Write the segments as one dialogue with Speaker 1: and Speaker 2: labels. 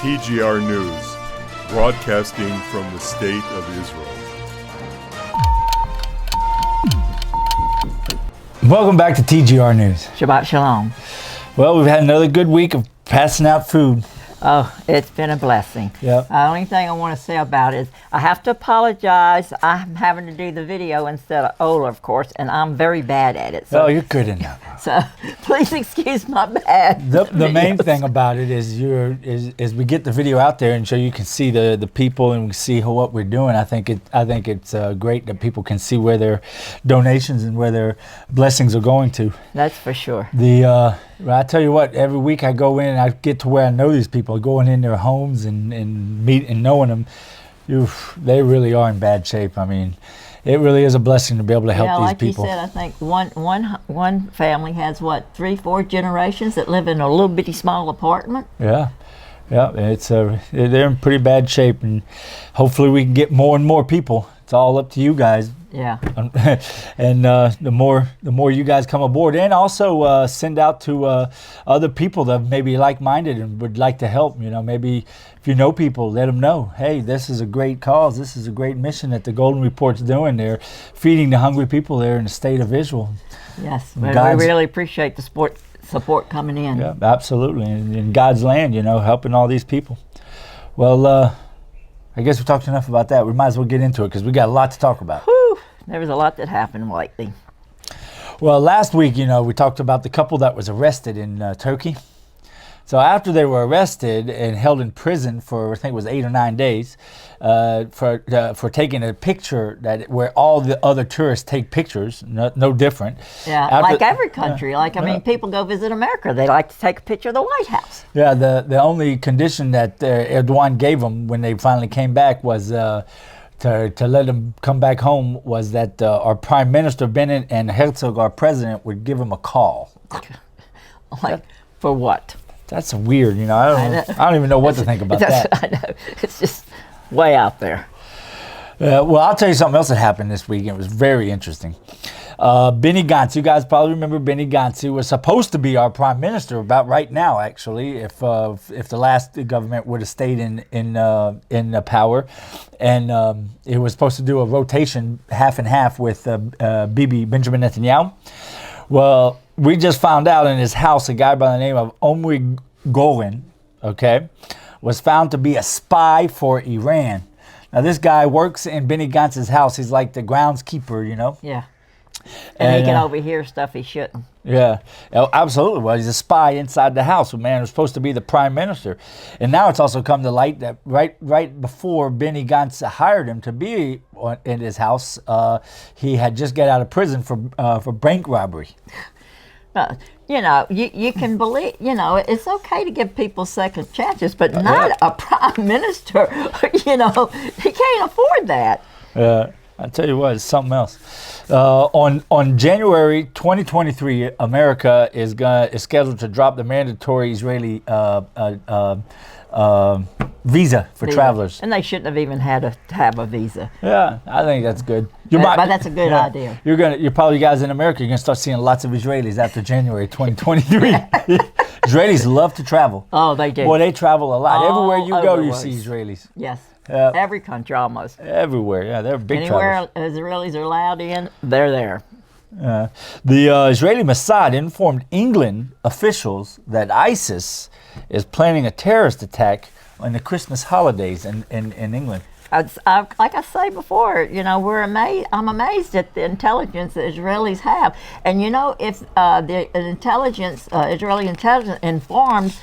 Speaker 1: TGR News, broadcasting from the State of Israel.
Speaker 2: Welcome back to TGR News.
Speaker 3: Shabbat Shalom.
Speaker 2: Well, we've had another good week of passing out food.
Speaker 3: Oh, it's been a blessing.
Speaker 2: Yep.
Speaker 3: The only thing I want to say about it is I have to apologize. I'm having to do the video instead of Ola, of course, and I'm very bad at it.
Speaker 2: So, you're good in that.
Speaker 3: So please excuse my bad.
Speaker 2: The main thing about it is we get the video out there and so you can see the people and we see what we're doing. I think it's great that people can see where their donations and where their blessings are going to.
Speaker 3: That's for sure.
Speaker 2: I tell you what, every week I go in and I get to where I know these people, going in their homes and meet and knowing them. They really are in bad shape. I mean, it really is a blessing to be able to help these people.
Speaker 3: Yeah, like you said, I think one family has 3-4 generations that live in a little bitty small apartment.
Speaker 2: Yeah, it's they're in pretty bad shape, and hopefully we can get more and more people. It's all up to you guys.
Speaker 3: Yeah.
Speaker 2: And the more you guys come aboard, and also send out to other people that may be like-minded and would like to help. You know, maybe if you know people, let them know. Hey, this is a great cause. This is a great mission that the Golden Report's doing. They're feeding the hungry people there in the state of Israel.
Speaker 3: Yes, we really appreciate the support coming in.
Speaker 2: Yeah, absolutely. In God's land, helping all these people. Well, I guess we talked enough about that. We might as well get into it because we got a lot to talk about.
Speaker 3: Whew, there was a lot that happened lately.
Speaker 2: Well, last week, we talked about the couple that was arrested in Turkey. So after they were arrested and held in prison for, I think it was 8 or 9 days, for taking a picture where all the other tourists take pictures, no different.
Speaker 3: Yeah, like every country. I mean, people go visit America. They like to take a picture of the White House.
Speaker 2: Yeah, the only condition that Erdogan gave them when they finally came back was to let them come back home was that our Prime Minister Bennett and Herzog, our president, would give them a call.
Speaker 3: For what?
Speaker 2: That's weird, I don't even know what to think about that.
Speaker 3: I know. It's just way out there.
Speaker 2: Well, I'll tell you something else that happened this week. It was very interesting. Benny Gantz, you guys probably remember Benny Gantz. He was supposed to be our prime minister about right now, actually, if the last government would have stayed in power, and it was supposed to do a rotation half and half with Benjamin Netanyahu. Well, we just found out in his house a guy by the name of Omri Golan, was found to be a spy for Iran. Now, this guy works in Benny Gantz's house. He's like the groundskeeper,
Speaker 3: Yeah. And he can overhear stuff he shouldn't.
Speaker 2: Yeah, absolutely. Well, he's a spy inside the house. A man who's supposed to be the prime minister. And now it's also come to light that right before Benny Gantz hired him to be in his house, he had just got out of prison for bank robbery.
Speaker 3: You can believe, it's okay to give people second chances, but not a prime minister. He can't afford that.
Speaker 2: I tell you what, it's something else. On January 2023, America is scheduled to drop the mandatory Israeli visa for travelers.
Speaker 3: And they shouldn't have even had to have a visa.
Speaker 2: Yeah, I think that's good.
Speaker 3: But that's a good idea.
Speaker 2: You're probably guys in America. You're gonna start seeing lots of Israelis after January 2023. Israelis love to travel.
Speaker 3: Oh, they do.
Speaker 2: Boy, they travel a lot. Everywhere you go, you see Israelis.
Speaker 3: Yes. Every country almost.
Speaker 2: Everywhere, yeah, they're big
Speaker 3: Anywhere
Speaker 2: travelers.
Speaker 3: Israelis are allowed in, they're there.
Speaker 2: The Israeli Mossad informed England officials that ISIS is planning a terrorist attack on the Christmas holidays in England.
Speaker 3: Like I say before, we're amazed. I'm amazed at the intelligence that Israelis have. And if the Israeli intelligence informed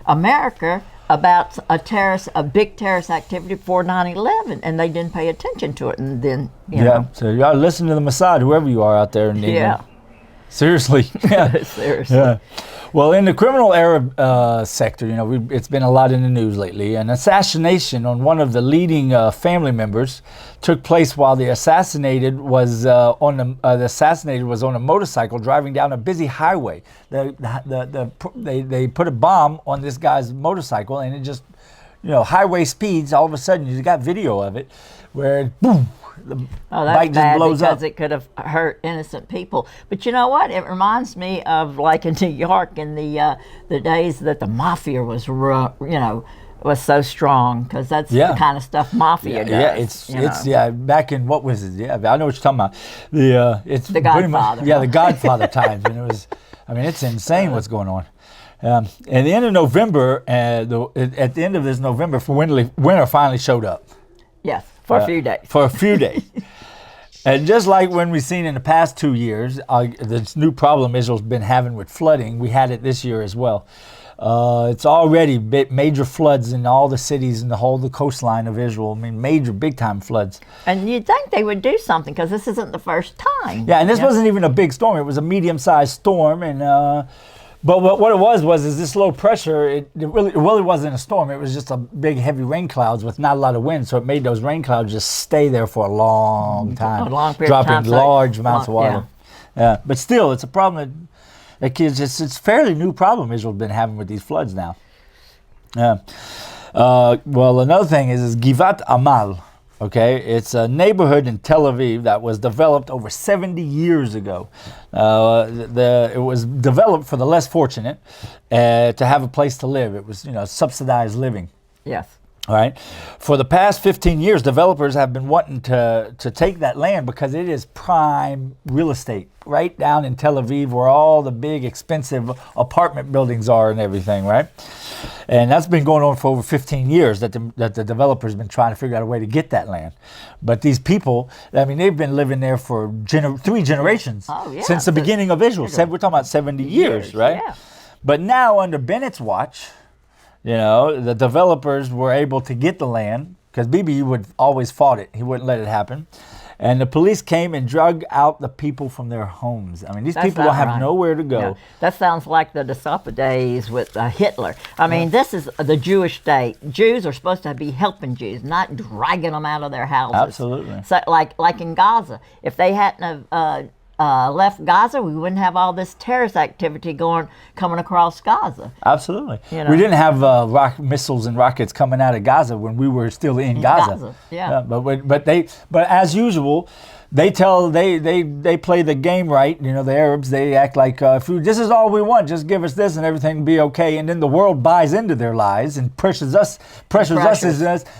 Speaker 3: America about a big terrorist activity before 9/11, and they didn't pay attention to it, and then
Speaker 2: so you gotta listen to the Mossad, whoever you are out there in England.
Speaker 3: Yeah.
Speaker 2: Seriously.
Speaker 3: Seriously.
Speaker 2: Yeah. Well, in the criminal Arab sector, it's been a lot in the news lately. An assassination on one of the leading family members took place while the assassinated was on a motorcycle driving down a busy highway. They put a bomb on this guy's motorcycle, and it just highway speeds. All of a sudden, you got video of it where boom, the
Speaker 3: that's
Speaker 2: bike just
Speaker 3: bad
Speaker 2: blows
Speaker 3: because
Speaker 2: up.
Speaker 3: it could have hurt innocent people. But you know what? It reminds me of like in New York in the days that the mafia was, was so strong, because that's the kind of stuff mafia does.
Speaker 2: It's back in, what was it? Yeah, I know what you're talking about. It's
Speaker 3: The
Speaker 2: pretty
Speaker 3: Godfather.
Speaker 2: much, the Godfather times, and it was. I mean, it's insane what's going on. At the end of November, at the end of this November, winter finally showed up.
Speaker 3: Yes, for a few days.
Speaker 2: For a few days. And just like when we've seen in the past 2 years, this new problem Israel's been having with flooding, we had it this year as well. It's already major floods in all the cities and the coastline of Israel. I mean, major, big-time floods.
Speaker 3: And you'd think they would do something, because this isn't the first time.
Speaker 2: Yeah, and this wasn't even a big storm. It was a medium-sized storm, and but what it was this low pressure. It really wasn't a storm. It was just a big, heavy rain clouds with not a lot of wind, so it made those rain clouds just stay there for a long time,
Speaker 3: a long period of time,
Speaker 2: dropping large amounts of water. Yeah, but still, it's a problem it's a fairly new problem Israel's been having with these floods now. Yeah. Well, another thing is Givat Amal. Okay, it's a neighborhood in Tel Aviv that was developed over 70 years ago. It was developed for the less fortunate to have a place to live. It was, subsidized living.
Speaker 3: Yes.
Speaker 2: All right. For the past 15 years, developers have been wanting to take that land because it is prime real estate right down in Tel Aviv, where all the big expensive apartment buildings are and everything, right? And that's been going on for over 15 years that the developers been trying to figure out a way to get that land. But these people, I mean, they've been living there for 3 generations since the beginning of Israel. We're talking about 70 years, right?
Speaker 3: Yeah.
Speaker 2: But now under Bennett's watch, the developers were able to get the land, because Bibi would always fought it. He wouldn't let it happen. And the police came and drug out the people from their homes. I mean, these people don't have nowhere to go.
Speaker 3: Yeah. That sounds like the Gestapo days with Hitler. I mean, this is the Jewish state. Jews are supposed to be helping Jews, not dragging them out of their houses.
Speaker 2: Absolutely.
Speaker 3: So, like in Gaza, if they hadn't have left Gaza, we wouldn't have all this terrorist activity coming across Gaza.
Speaker 2: Absolutely. We didn't have missiles and rockets coming out of Gaza when we were still in Gaza.
Speaker 3: Yeah.
Speaker 2: But as usual, they play the game right. The Arabs, they act like if this is all we want, just give us this and everything will be okay. And then the world buys into their lies and pressures us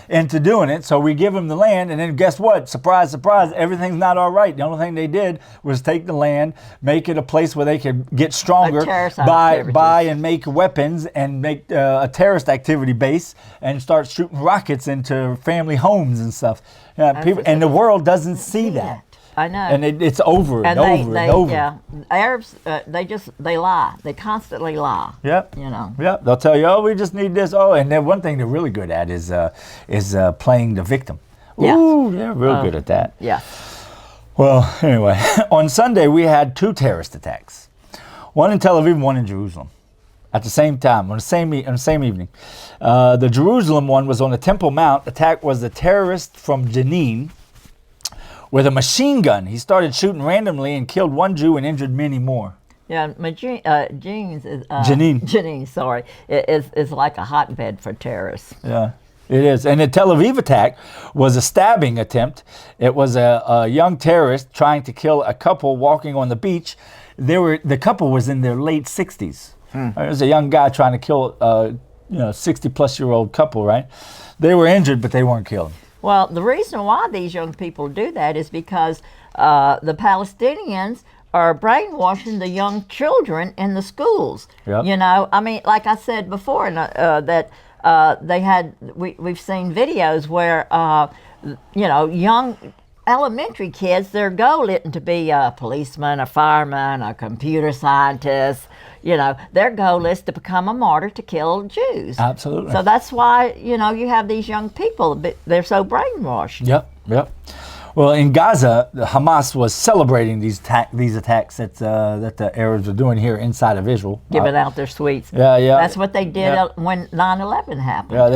Speaker 2: into doing it. So we give them the land, and then guess what? Surprise, surprise, everything's not all right. The only thing they did was take the land, make it a place where they could get stronger, buy and make weapons and make a terrorist activity base and start shooting rockets into family homes and stuff. And the world doesn't see that.
Speaker 3: I know.
Speaker 2: And it's over and over and over.
Speaker 3: Yeah. Arabs, they lie. They constantly lie.
Speaker 2: Yep. Yep. They'll tell you, we just need this. Oh, and then one thing they're really good at is playing the victim.
Speaker 3: Yes.
Speaker 2: Ooh, they're real good at that.
Speaker 3: Yeah.
Speaker 2: Well, anyway, on Sunday we had 2 terrorist attacks. One in Tel Aviv and one in Jerusalem. At the same time, on the same evening. The Jerusalem one was on the Temple Mount. Attack was the terrorist from Jenin with a machine gun. He started shooting randomly and killed 1 Jew and injured many more.
Speaker 3: Yeah, Jenin, sorry, is like a hotbed for terrorists.
Speaker 2: Yeah, it is. And the Tel Aviv attack was a stabbing attempt. It was a young terrorist trying to kill a couple walking on the beach. The couple was in their late 60s. It was a young guy trying to kill a 60-plus-year-old couple, right? They were injured, but they weren't killed.
Speaker 3: Well, the reason why these young people do that is because the Palestinians are brainwashing the young children in the schools.
Speaker 2: Yep.
Speaker 3: I mean, like I said before, that we've seen videos where young elementary kids, their goal isn't to be a policeman, a fireman, a computer scientist. Their goal is to become a martyr to kill Jews.
Speaker 2: Absolutely.
Speaker 3: So that's why, you have these young people, they're so brainwashed.
Speaker 2: Yep. Well, in Gaza, the Hamas was celebrating these attacks that the Arabs are doing here inside of Israel,
Speaker 3: Giving out their sweets.
Speaker 2: Yeah.
Speaker 3: That's what they did when 9/11 happened.
Speaker 2: Yeah,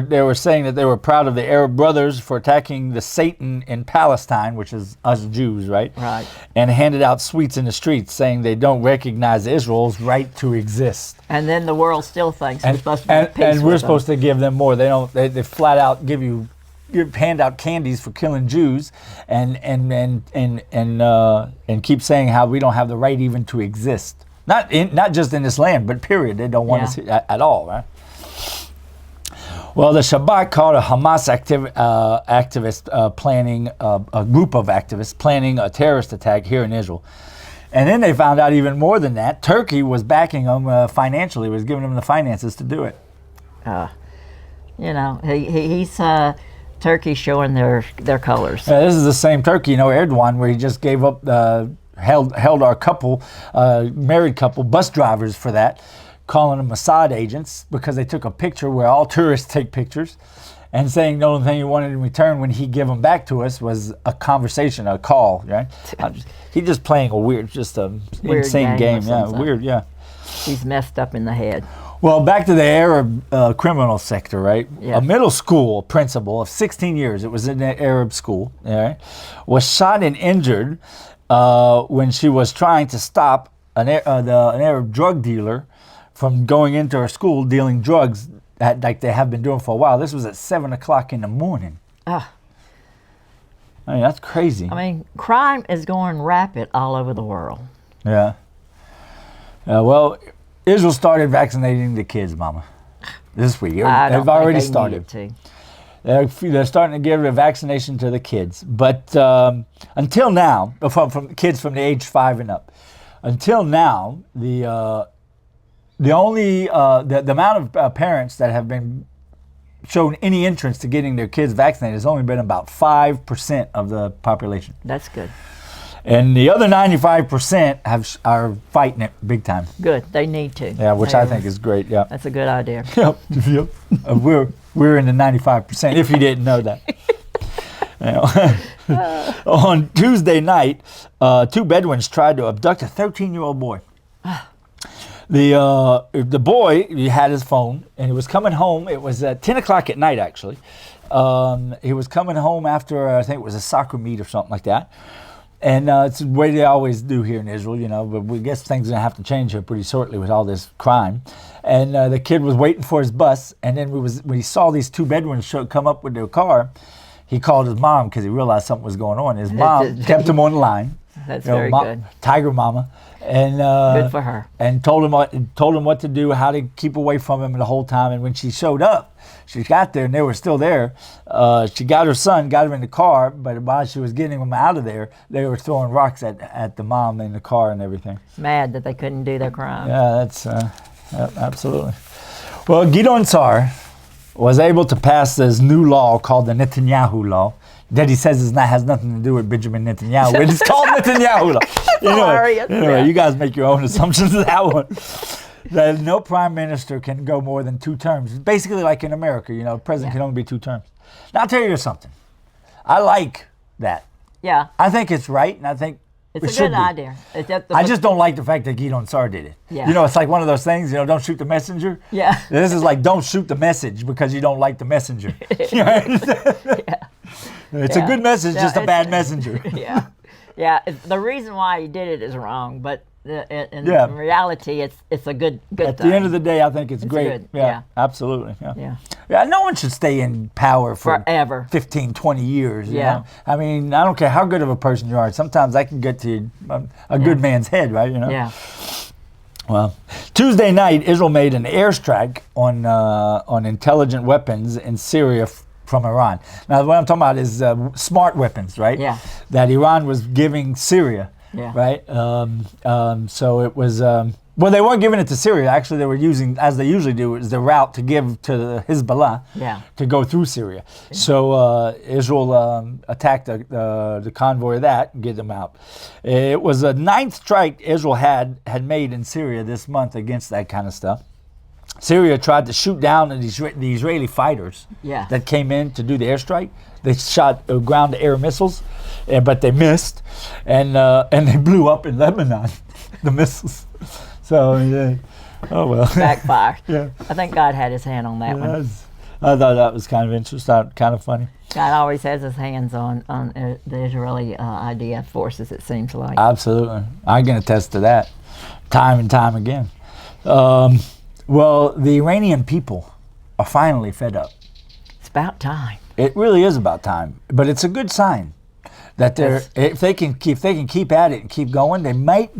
Speaker 2: they were saying that they were proud of the Arab brothers for attacking the Satan in Palestine, which is us Jews, right?
Speaker 3: Right.
Speaker 2: And handed out sweets in the streets, saying they don't recognize Israel's right to exist.
Speaker 3: And then the world still thinks we're supposed to be peace
Speaker 2: and we're
Speaker 3: with them.
Speaker 2: supposed to give them more. They don't. They flat out hand out candies for killing Jews, and keep saying how we don't have the right even to exist. Not just in this land, but period. They don't want us at all, right? Well, the Shabbat caught a Hamas activist planning a group of activists planning a terrorist attack here in Israel. And then they found out even more than that. Turkey was backing them financially, was giving them the finances to do it.
Speaker 3: He's Turkey showing their colors.
Speaker 2: This is the same Turkey, Erdogan, where he just gave up, held our couple, married couple, bus drivers for that, calling them Mossad agents because they took a picture where all tourists take pictures, and saying the only thing he wanted in return when he gave them back to us was a conversation, a call, right? He's just playing a weird insane game. Yeah, weird, yeah.
Speaker 3: He's messed up in the head.
Speaker 2: Well, back to the Arab criminal sector, right?
Speaker 3: Yeah.
Speaker 2: A middle school principal of 16 years, it was in an Arab school, right, was shot and injured when she was trying to stop an Arab drug dealer from going into her school dealing drugs like they have been doing for a while. This was at 7 o'clock in the morning. I mean, that's crazy.
Speaker 3: I mean, crime is going rapid all over the world.
Speaker 2: Yeah. Well, Israel started vaccinating the kids, Mama, this week. They've already started. They're starting to give a vaccination to the kids. But until now, from kids from the age 5 and up, until now, the amount of parents that have been shown any interest to getting their kids vaccinated has only been about 5% of the population.
Speaker 3: That's good.
Speaker 2: And the other 95% are fighting it big time.
Speaker 3: Good. They need to.
Speaker 2: Yeah, which I think is great. Yeah.
Speaker 3: That's a good idea.
Speaker 2: Yep. We're in the 95%. If you didn't know that. On Tuesday night, 2 Bedouins tried to abduct a 13-year-old boy. The boy, he had his phone, and he was coming home. It was at 10 o'clock at night, actually. He was coming home after, I think it was a soccer meet or something like that. And it's the way they always do here in Israel, but we guess things are going to have to change here pretty shortly with all this crime. And the kid was waiting for his bus, and then when he saw these 2 Bedouins come up with their car, he called his mom because he realized something was going on. His mom kept him on the line.
Speaker 3: That's very good.
Speaker 2: Tiger Mama. And
Speaker 3: good for her.
Speaker 2: And told him what to do, how to keep away from him the whole time. And when she showed up, she got there and they were still there. She got her son, got him in the car, but while she was getting him out of there, they were throwing rocks at the mom in the car and everything.
Speaker 3: Mad that they couldn't do their crime.
Speaker 2: Yeah, that's absolutely. Well, Gideon Sa'ar was able to pass this new law called the Netanyahu law. That he says has nothing to do with Benjamin Netanyahu. It's called Netanyahu law. Anyway, you guys make your own assumptions of that one. That no prime minister can go more than 2 terms. It's basically like in America, the president can only be 2 terms. Now, I'll tell you something. I like that.
Speaker 3: Yeah.
Speaker 2: I think it's right, and I think
Speaker 3: it's a good idea.
Speaker 2: I just don't like the fact that Gideon Sa'ar did it.
Speaker 3: Yeah.
Speaker 2: It's like one of those things, don't shoot the messenger.
Speaker 3: Yeah.
Speaker 2: This is like don't shoot the message because you don't like the messenger. It's a good message, just a bad messenger.
Speaker 3: Yeah. Yeah. The reason why he did it is wrong, but in reality, it's a good
Speaker 2: At
Speaker 3: thing.
Speaker 2: the end of the day, I think it's great.
Speaker 3: Good.
Speaker 2: Yeah, absolutely. Yeah, no one should stay in power for
Speaker 3: forever.
Speaker 2: 15, 20 years. You know?
Speaker 3: Yeah.
Speaker 2: I mean, I don't care how good of a person you are. Sometimes I can get to a good man's head, right?
Speaker 3: Yeah.
Speaker 2: Well, Tuesday night, Israel made an airstrike on intelligent weapons in Syria from Iran. Now, what I'm talking about is smart weapons, right?
Speaker 3: Yeah.
Speaker 2: That Iran was giving Syria.
Speaker 3: Yeah.
Speaker 2: Right. So it was. Well, they weren't giving it to Syria. Actually, they were using, as they usually do, is the route to give to the Hezbollah to go through Syria. Yeah. So Israel attacked the convoy of that and get them out. It was the 9th strike Israel had made in Syria this month against that kind of stuff. Syria tried to shoot down the Israeli fighters
Speaker 3: Yeah.
Speaker 2: that came in to do the airstrike. They shot ground-to-air missiles, but they missed, and they blew up in Lebanon, the missiles. So, oh well.
Speaker 3: Backfire.
Speaker 2: Yeah.
Speaker 3: I think God had his hand on that one.
Speaker 2: I thought that was kind of interesting, kind of funny.
Speaker 3: God always has his hands on the Israeli IDF forces, it seems like.
Speaker 2: Absolutely. I can attest to that time and time again. Well, the Iranian people are finally fed up.
Speaker 3: It's about time.
Speaker 2: It really is about time, but it's a good sign that they're if they can keep at it and keep going, they might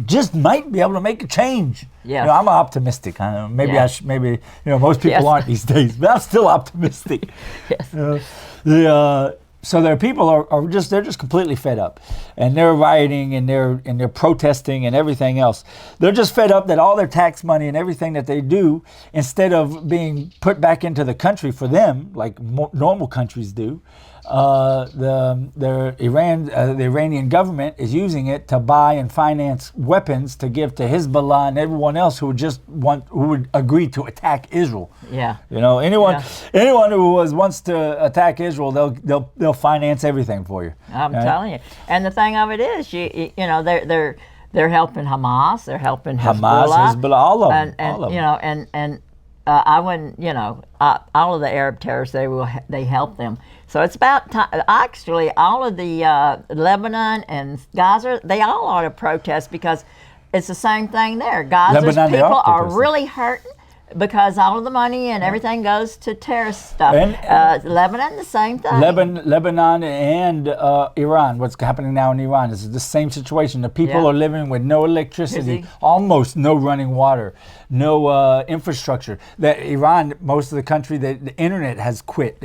Speaker 2: be able to make a change.
Speaker 3: Yeah.
Speaker 2: I'm optimistic. I know maybe
Speaker 3: Yeah.
Speaker 2: maybe most people
Speaker 3: Yes.
Speaker 2: aren't these days, but I'm still optimistic.
Speaker 3: Yes.
Speaker 2: So their people are just completely fed up, and they're rioting and they're protesting and everything else. They're just fed up that all their tax money and everything that they do, instead of being put back into the country for them like normal countries do, the Iranian government is using it to buy and finance weapons to give to Hezbollah and everyone else who would agree to attack Israel.
Speaker 3: Yeah.
Speaker 2: Anyone who wants to attack Israel, they'll finance everything for you.
Speaker 3: I'm telling you. And the thing of it is, they're helping Hamas, they're helping
Speaker 2: Hezbollah, all of them.
Speaker 3: and
Speaker 2: all of them.
Speaker 3: I wouldn't, all of the Arab terrorists, they help them. So it's about time. Actually, all of the Lebanon and Gaza, they all ought to protest, because it's the same thing there. Gaza's
Speaker 2: Lebanon, they
Speaker 3: people
Speaker 2: are
Speaker 3: are
Speaker 2: protesting.
Speaker 3: really hurting because all of the money and everything goes to terrorist stuff.
Speaker 2: And-
Speaker 3: Lebanon, the same thing.
Speaker 2: Lebanon and Iran, what's happening now in Iran is the same situation. The people
Speaker 3: Yeah.
Speaker 2: are living with no electricity,
Speaker 3: Busy.
Speaker 2: almost no running water, no infrastructure. Iran, most of the country, the internet has quit.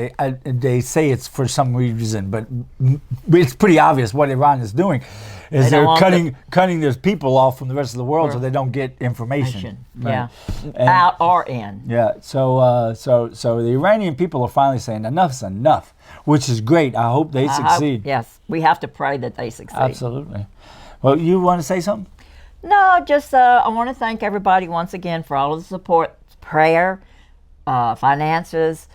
Speaker 2: They say it's for some reason, but it's pretty obvious what Iran is doing. Is
Speaker 3: They don't
Speaker 2: they're
Speaker 3: want
Speaker 2: cutting their people off from the rest of the world so they don't get information.
Speaker 3: Yeah.
Speaker 2: And-
Speaker 3: Out or in.
Speaker 2: Yeah, so the Iranian people are finally saying enough's enough, which is great. I hope they succeed.
Speaker 3: Yes, we have to pray that they succeed.
Speaker 2: Absolutely. Well, you want to say something?
Speaker 3: No, just I want to thank everybody once again for all of the support, prayer, finances,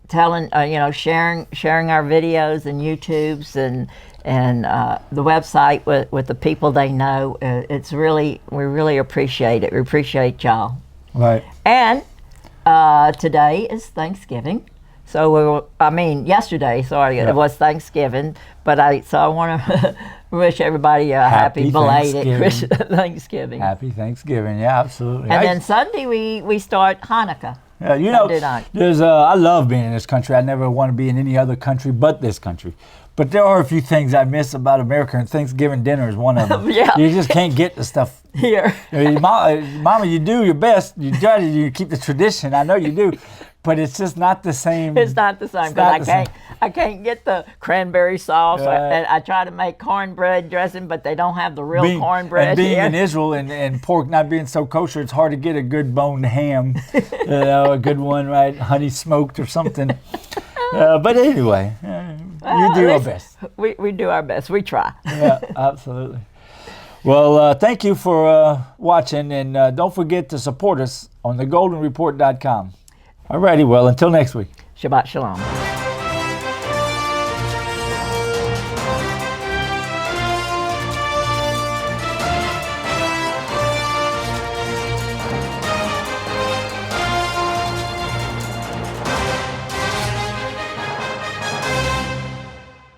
Speaker 3: telling, sharing our videos and YouTubes and the website with the people they know. We really appreciate it. We appreciate y'all.
Speaker 2: Right.
Speaker 3: And today is Thanksgiving. So yesterday, sorry,
Speaker 2: Yeah.
Speaker 3: it was Thanksgiving. But I want to wish everybody a happy belated Thanksgiving.
Speaker 2: Happy Thanksgiving. Yeah, absolutely.
Speaker 3: And then Sunday we start Hanukkah.
Speaker 2: Yeah,
Speaker 3: Sunday night.
Speaker 2: there's I love being in this country. I never want to be in any other country but this country. But there are a few things I miss about America, and Thanksgiving dinner is one of them.
Speaker 3: Yeah.
Speaker 2: You just can't get the stuff
Speaker 3: Here.
Speaker 2: Mama, you do your best. You try to keep the tradition. I know you do, but it's just not the same.
Speaker 3: It's not the same
Speaker 2: It's not
Speaker 3: because
Speaker 2: the
Speaker 3: I can't get the cranberry sauce.
Speaker 2: Yeah.
Speaker 3: I try to make cornbread dressing, but they don't have the real cornbread
Speaker 2: and being
Speaker 3: here.
Speaker 2: in Israel and pork not being so kosher, it's hard to get a good boned ham, a good one, right? Honey smoked or something. But anyway, you do your best.
Speaker 3: We do our best. We try.
Speaker 2: Yeah, absolutely. Well, thank you for watching, and don't forget to support us on thegoldenreport.com. All righty, well, until next week.
Speaker 3: Shabbat shalom.